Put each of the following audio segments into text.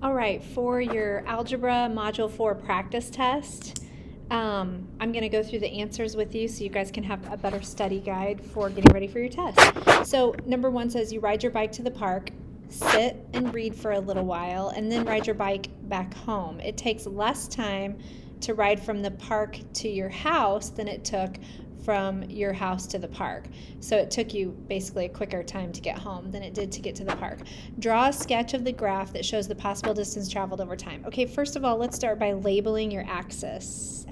All right, for your Algebra Module 4 practice test, I'm going to go through the answers with you so you guys can have a better study guide for getting ready for your test. So number 1 says you ride your bike to the park, sit and read for a little while, and then ride your bike back home. It takes less time to ride from the park to your house than it took from your house to the park. So it took you basically a quicker time to get home than it did to get to the park. Draw a sketch of the graph that shows the possible distance traveled over time. Okay, first of all, let's start by labeling your axes.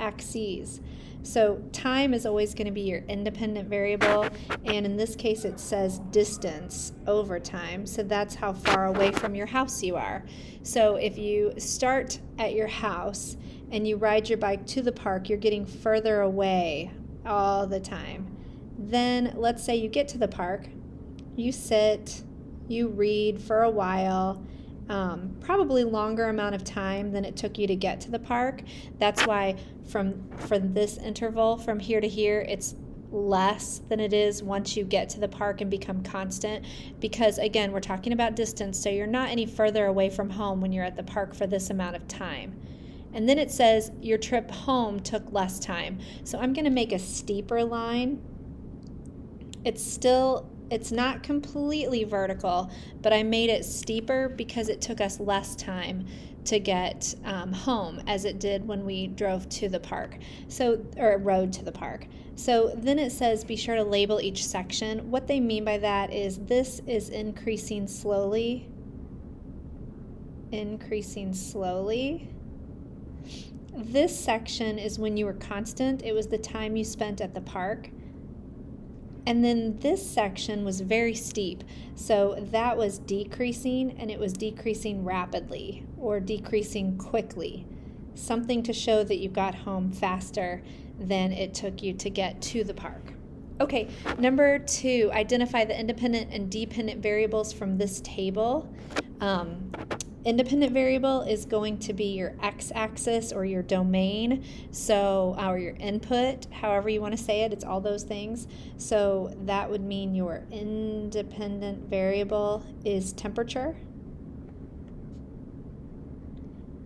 So time is always going to be your independent variable, and in this case it says distance over time, so that's how far away from your house you are. So if you start at your house and you ride your bike to the park, you're getting further away all the time. Then let's say you get to the park, you sit, you read for a while, probably longer amount of time than it took you to get to the park. That's why from this interval from here to here, it's less than it is once you get to the park and become constant, because again, we're talking about distance, so you're not any further away from home when you're at the park for this amount of time. And then it says your trip home took less time. So I'm going to make a steeper line. It's not completely vertical, but I made it steeper because it took us less time to get home as it did when we drove to the park, or rode to the park. So then it says be sure to label each section. What they mean by that is this is increasing slowly. This section is when you were constant. It was the time you spent at the park. And then this section was very steep. So that was decreasing, and it was decreasing rapidly or decreasing quickly. Something to show that you got home faster than it took you to get to the park. Okay, number 2, identify the independent and dependent variables from this table. Independent variable is going to be your x-axis or your domain, or your input, however you want to say it. It's all those things. So that would mean your independent variable is temperature.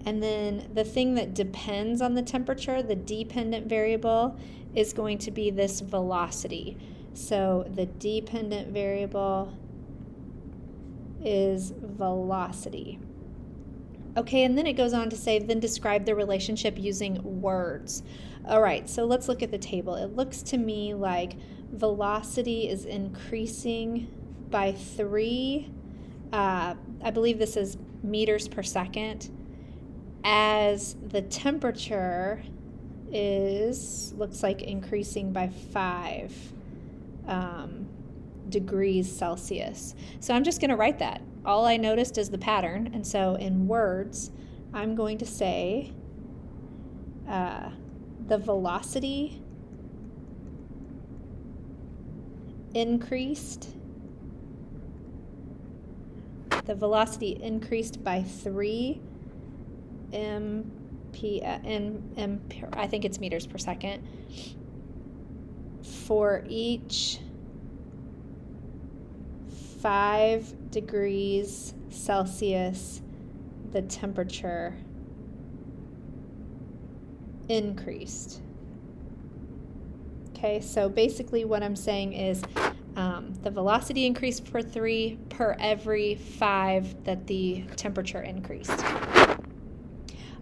And then the thing that depends on the temperature, the dependent variable, is going to be this velocity. So the dependent variable is velocity. Okay, and then it goes on to say, then describe the relationship using words. All right, so let's look at the table. It looks to me like velocity is increasing by 3. I believe this is meters per second, as the temperature looks like increasing by 5 degrees Celsius. So I'm just going to write that. All I noticed is the pattern, and so in words, I'm going to say the velocity increased. The velocity increased by 3 I think it's meters per second, for each 5 degrees Celsius the temperature increased. Okay, so basically what I'm saying is the velocity increased for 3 per every 5 that the temperature increased.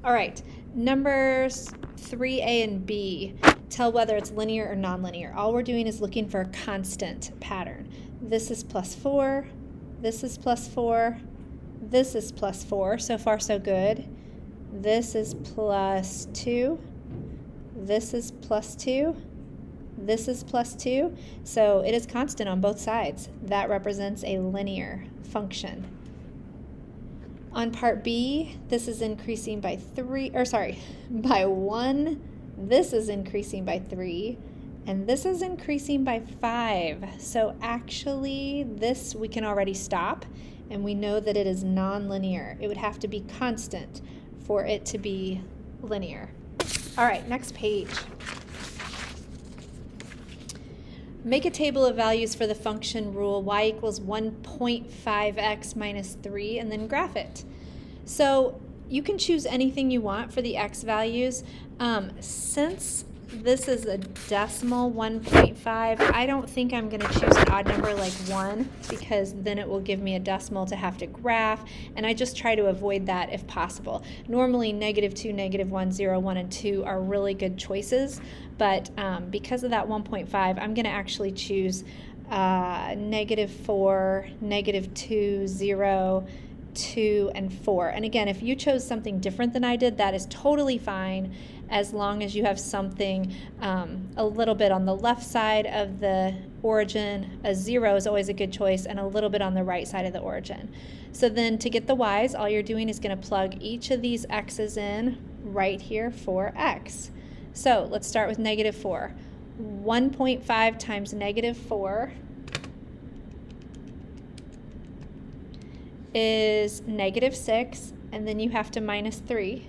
All right, numbers 3A and B tell whether it's linear or nonlinear. All we're doing is looking for a constant pattern. This is +4, this is +4, this is +4. So far, so good. This is +2, this is +2, this is +2. So it is constant on both sides. That represents a linear function. On part B, this is increasing by 1. This is increasing by 3. And this is increasing by 5. So actually, this we can already stop, and we know that it is nonlinear. It would have to be constant for it to be linear. All right, next page. Make a table of values for the function rule y equals 1.5x minus 3, and then graph it. So you can choose anything you want for the x values. Since this is a decimal 1.5, I don't think I'm going to choose an odd number like 1, because then it will give me a decimal to have to graph, and I just try to avoid that if possible. Normally -2, -1, 0, 1, and 2 are really good choices, but because of that 1.5, I'm going to actually choose -4, -2, 0, 2, and 4. And again, if you chose something different than I did, that is totally fine, as long as you have something a little bit on the left side of the origin. A 0 is always a good choice, and a little bit on the right side of the origin. So then to get the y's, all you're doing is going to plug each of these x's in right here for x. So let's start with -4. 1.5 times -4 is -6, and then you have to minus 3,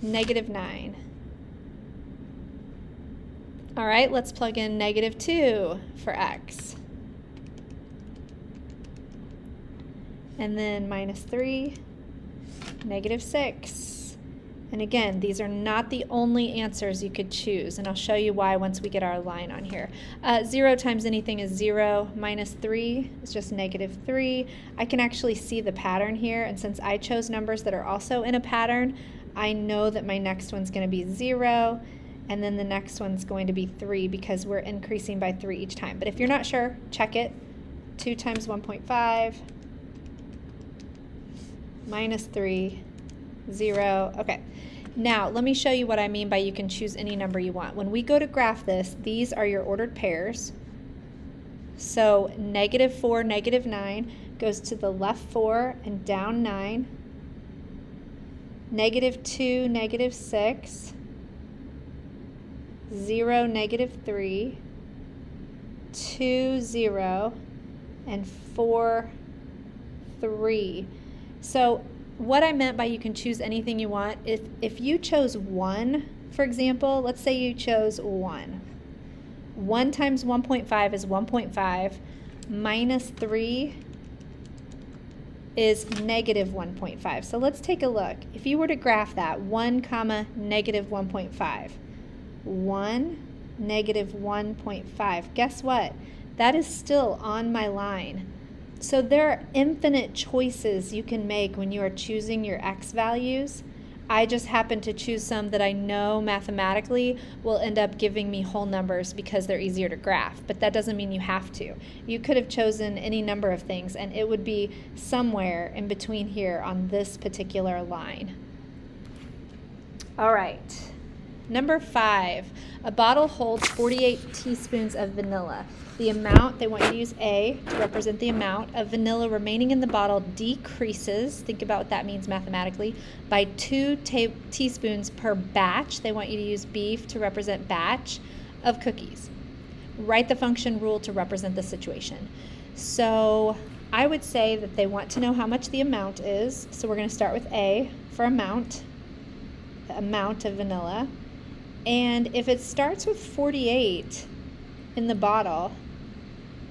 -9. All right, let's plug in -2 for x. And then minus 3, -6. And again, these are not the only answers you could choose, and I'll show you why once we get our line on here. 0 times anything is 0. Minus 3 is just -3. I can actually see the pattern here, and since I chose numbers that are also in a pattern, I know that my next one's going to be 0, and then the next one's going to be 3, because we're increasing by 3 each time. But if you're not sure, check it. 2 times 1.5, minus 3, 0. Okay. Now, let me show you what I mean by you can choose any number you want. When we go to graph this, these are your ordered pairs. So -4, -9 goes to the left 4 and down 9. -2, -6. 0, -3. 2, 0. And 4, 3. So what I meant by you can choose anything you want, if you chose 1, for example, let's say you chose 1. 1 times 1.5 is 1.5, minus 3 is -1.5. So let's take a look. If you were to graph that, 1, -1.5, 1, -1.5, guess what? That is still on my line. So there are infinite choices you can make when you are choosing your x values. I just happen to choose some that I know mathematically will end up giving me whole numbers because they're easier to graph, but that doesn't mean you have to. You could have chosen any number of things, and it would be somewhere in between here on this particular line. All right, number 5. A bottle holds 48 teaspoons of vanilla. The amount, they want you to use A to represent the amount of vanilla remaining in the bottle decreases, think about what that means mathematically, by 2 teaspoons per batch. They want you to use B to represent batch of cookies. Write the function rule to represent the situation. So I would say that they want to know how much the amount is. So we're going to start with A for amount, the amount of vanilla. And if it starts with 48 in the bottle,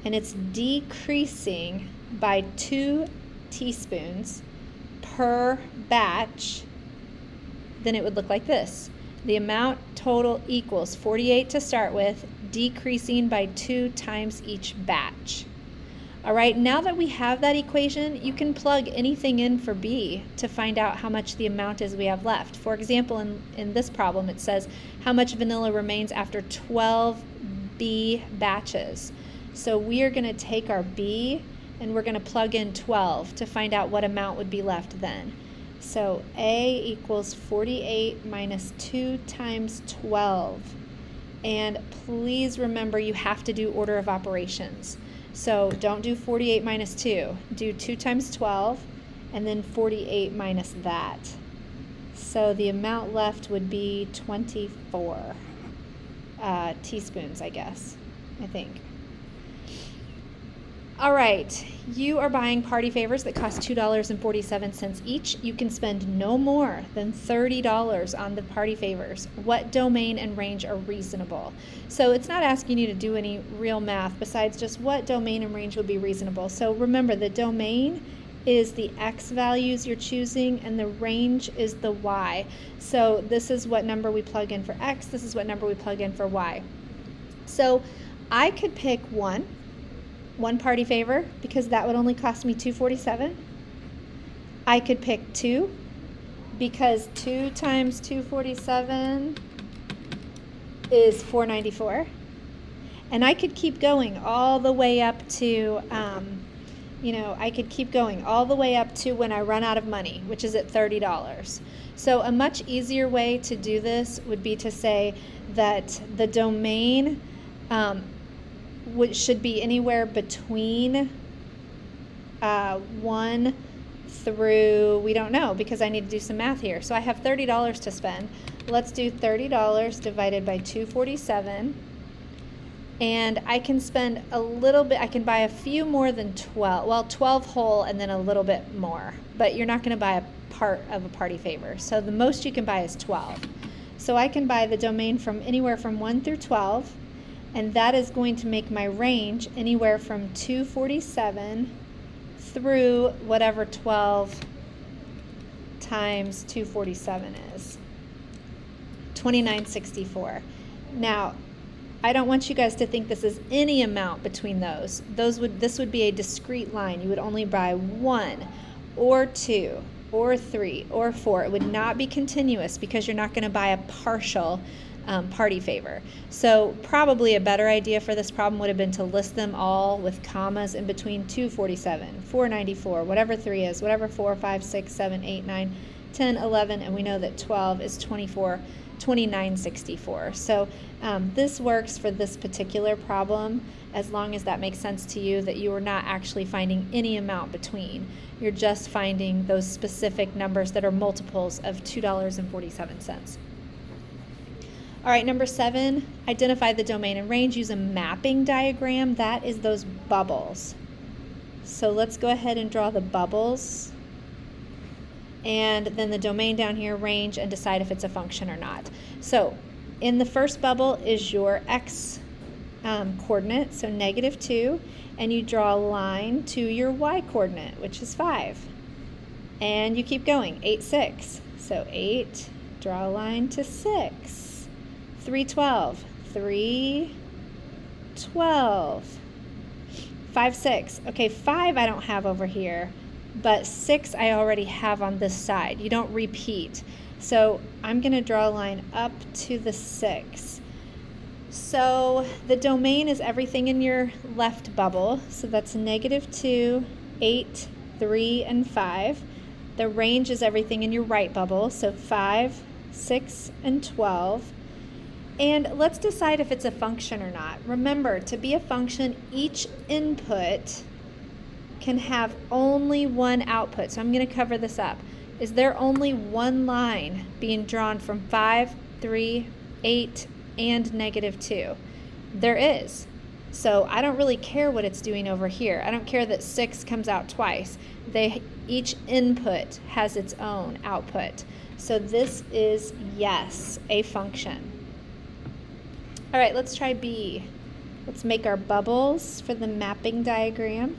and it's decreasing by 2 teaspoons per batch, then it would look like this. The amount total equals 48 to start with, decreasing by 2 times each batch. All right, now that we have that equation, you can plug anything in for B to find out how much the amount is we have left. For example, in this problem, it says how much vanilla remains after 12 B batches. So we are going to take our B and we're going to plug in 12 to find out what amount would be left then. So A equals 48 minus 2 times 12. And please remember, you have to do order of operations. So don't do 48 minus 2. Do 2 times 12 and then 48 minus that. So the amount left would be 24 teaspoons, I guess, I think. All right, you are buying party favors that cost $2.47 each. You can spend no more than $30 on the party favors. What domain and range are reasonable? So it's not asking you to do any real math besides just what domain and range would be reasonable. So remember, the domain is the x values you're choosing, and the range is the y. So this is what number we plug in for x, this is what number we plug in for y. So I could pick one party favor, because that would only cost me $2.47. I could pick 2, because 2 times $2.47 is $4.94. And I could keep going all the way up to, I could keep going all the way up to when I run out of money, which is at $30. So a much easier way to do this would be to say that the domain should be anywhere between 1 through, we don't know, because I need to do some math here. So I have $30 to spend. Let's do $30 divided by $2.47. And I can spend a little bit, I can buy a few more than 12, well, 12 whole and then a little bit more. But you're not going to buy a part of a party favor. So the most you can buy is 12. So I can buy the domain from anywhere from 1 through 12, and that is going to make my range anywhere from $2.47 through whatever 12 times $2.47 is, $29.64. Now, I don't want you guys to think this is any amount between those. This would be a discrete line. You would only buy 1 or 2 or 3 or 4. It would not be continuous, because you're not going to buy a partial party favor. So probably a better idea for this problem would have been to list them all with commas in between $2.47, $4.94, whatever 3 is, whatever 4, 5, 6, 7, 8, 9, 10, 11, and we know that 12 is $29.64. So this works for this particular problem, as long as that makes sense to you, that you are not actually finding any amount between. You're just finding those specific numbers that are multiples of $2.47. All right, number 7, identify the domain and range. Use a mapping diagram. That is those bubbles. So let's go ahead and draw the bubbles. And then the domain down here, range, and decide if it's a function or not. So in the first bubble is your x coordinate, so -2, and you draw a line to your y coordinate, which is 5. And you keep going, 8, 6. So 8, draw a line to 6. 3, 12, 3, 12, 5, 6. Okay, 5 I don't have over here, but 6 I already have on this side. You don't repeat. So I'm going to draw a line up to the 6. So the domain is everything in your left bubble. So that's -2, 8, 3, and 5. The range is everything in your right bubble. So 5, 6, and 12. And let's decide if it's a function or not. Remember, to be a function, each input can have only one output. So I'm going to cover this up. Is there only one line being drawn from 5, 3, 8, and -2? There is. So I don't really care what it's doing over here. I don't care that 6 comes out twice. Each input has its own output. So this is, yes, a function. All right, let's try B. Let's make our bubbles for the mapping diagram.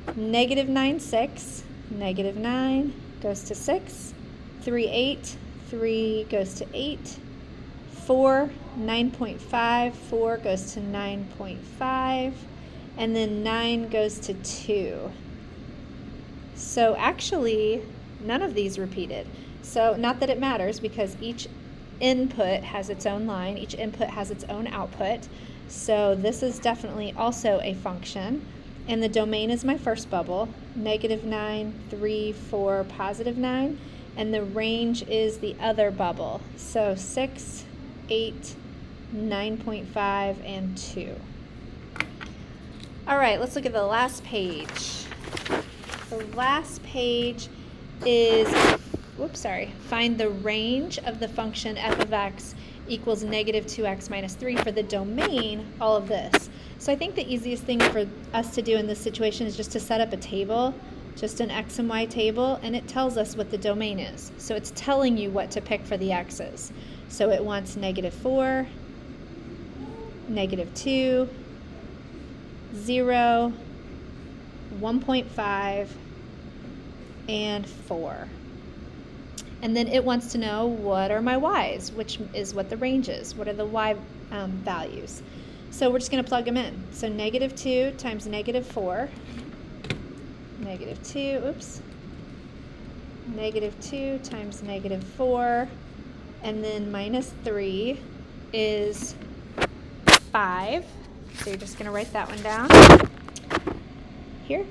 -9, 6. -9 goes to 6. 3, 8. 3 goes to 8. 4, 9.5. 4 goes to 9.5. And then 9 goes to 2. So actually, none of these repeated. So not that it matters, because each input has its own line, each input has its own output. So this is definitely also a function. And the domain is my first bubble, -9, 3, 4, +9. And the range is the other bubble. So 6, 8, 9.5, and 2. All right, let's look at the last page. The last page is find the range of the function f of x equals -2x minus 3 for the domain, all of this. So I think the easiest thing for us to do in this situation is just to set up a table, just an x and y table, and it tells us what the domain is. So it's telling you what to pick for the x's. So it wants -4, -2, 0, 1.5, and 4. And then it wants to know what are my y's, which is what the range is. What are the y values? So we're just going to plug them in. So -2 times -4, -2 times -4, and then -3 is 5. So you're just going to write that one down here.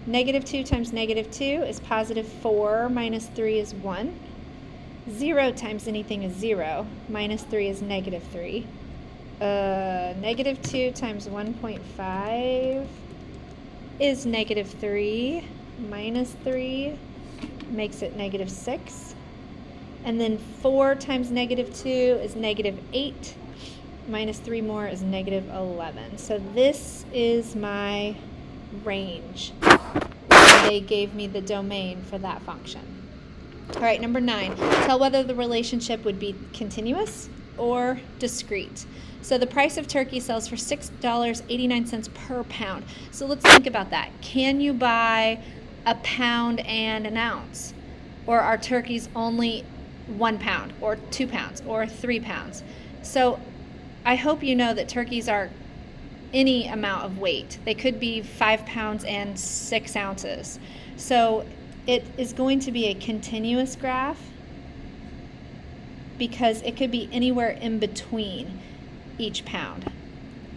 -2 times -2 is +4, -3 is 1. 0 times anything is 0, -3 is -3. -2 times 1.5 is -3, -3 makes it -6. And then 4 times -2 is -8, -3 more is -11. So this is my range. They gave me the domain for that function. All right, number 9, tell whether the relationship would be continuous or discrete. So the price of turkey sells for $6.89 per pound. So let's think about that. Can you buy a pound and an ounce? Or are turkeys only 1 pound or 2 pounds or 3 pounds? So I hope you know that turkeys are any amount of weight. They could be 5 pounds and 6 ounces. So it is going to be a continuous graph because it could be anywhere in between each pound.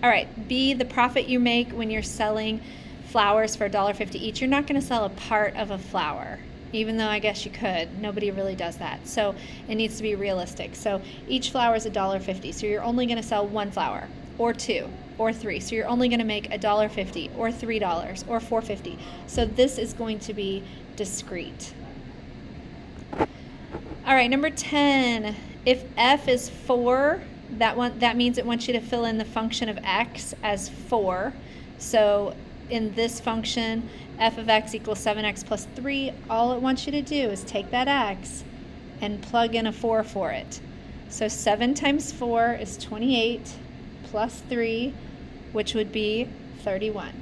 All right, B, the profit you make when you're selling flowers for $1.50 each. You're not going to sell a part of a flower, even though I guess you could. Nobody really does that. So it needs to be realistic. So each flower is $1.50. So you're only going to sell 1 flower, or 2, or 3. So you're only going to make $1.50, or $3, or $4.50. So this is going to be discrete. All right, number 10. If f is 4, that means it wants you to fill in the function of x as 4. So in this function, f of x equals 7x plus 3. All it wants you to do is take that x and plug in a 4 for it. So 7 times 4 is 28 plus 3, which would be 31.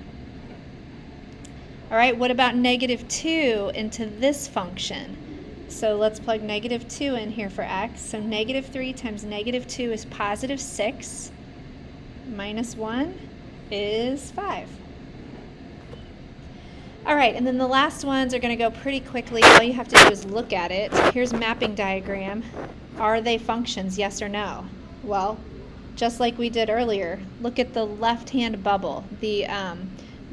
All right, what about -2 into this function? So let's plug -2 in here for x. So -3 times -2 is +6, minus 1 is 5. All right, and then the last ones are going to go pretty quickly. All you have to do is look at it. Here's mapping diagram. Are they functions, yes or no? Well, just like we did earlier, look at the left-hand bubble, the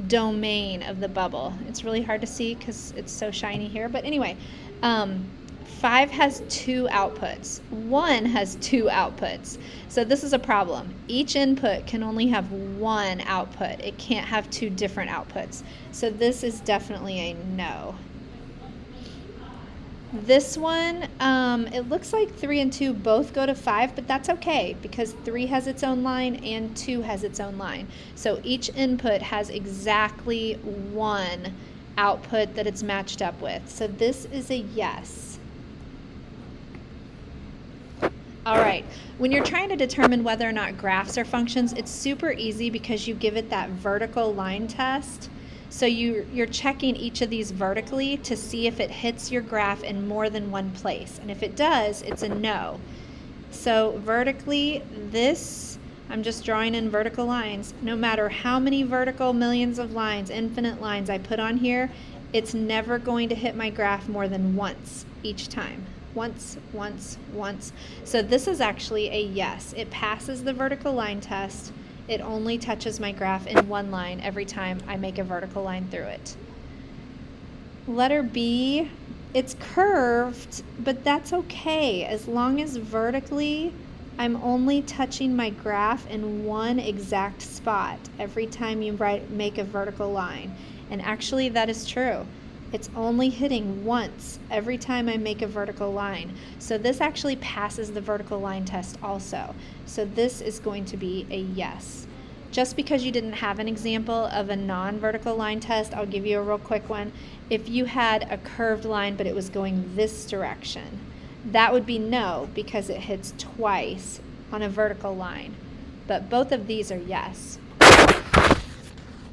domain of the bubble. It's really hard to see because it's so shiny here, but anyway, 5 has 2 outputs. 1 has 2 outputs. So this is a problem. Each input can only have 1 output. It can't have 2 different outputs. So this is definitely a no. This one, it looks like 3 and 2 both go to 5, but that's okay because 3 has its own line and 2 has its own line. So each input has exactly 1 output that it's matched up with. So this is a yes. All right, when you're trying to determine whether or not graphs are functions, it's super easy because you give it that vertical line test. So you're checking each of these vertically to see if it hits your graph in more than one place. And if it does, it's a no. So vertically, this, I'm just drawing in vertical lines. No matter how many vertical millions of lines, infinite lines I put on here, it's never going to hit my graph more than once each time. Once, once, once. So this is actually a yes. It passes the vertical line test. It only touches my graph in one line every time I make a vertical line through it. Letter B, it's curved, but that's okay. As long as vertically, I'm only touching my graph in one exact spot every time you make a vertical line. And actually that is true. It's only hitting once every time I make a vertical line. So this actually passes the vertical line test also. So this is going to be a yes. Just because you didn't have an example of a non-vertical line test, I'll give you a real quick one. If you had a curved line but it was going this direction, that would be no because it hits twice on a vertical line. But both of these are yes.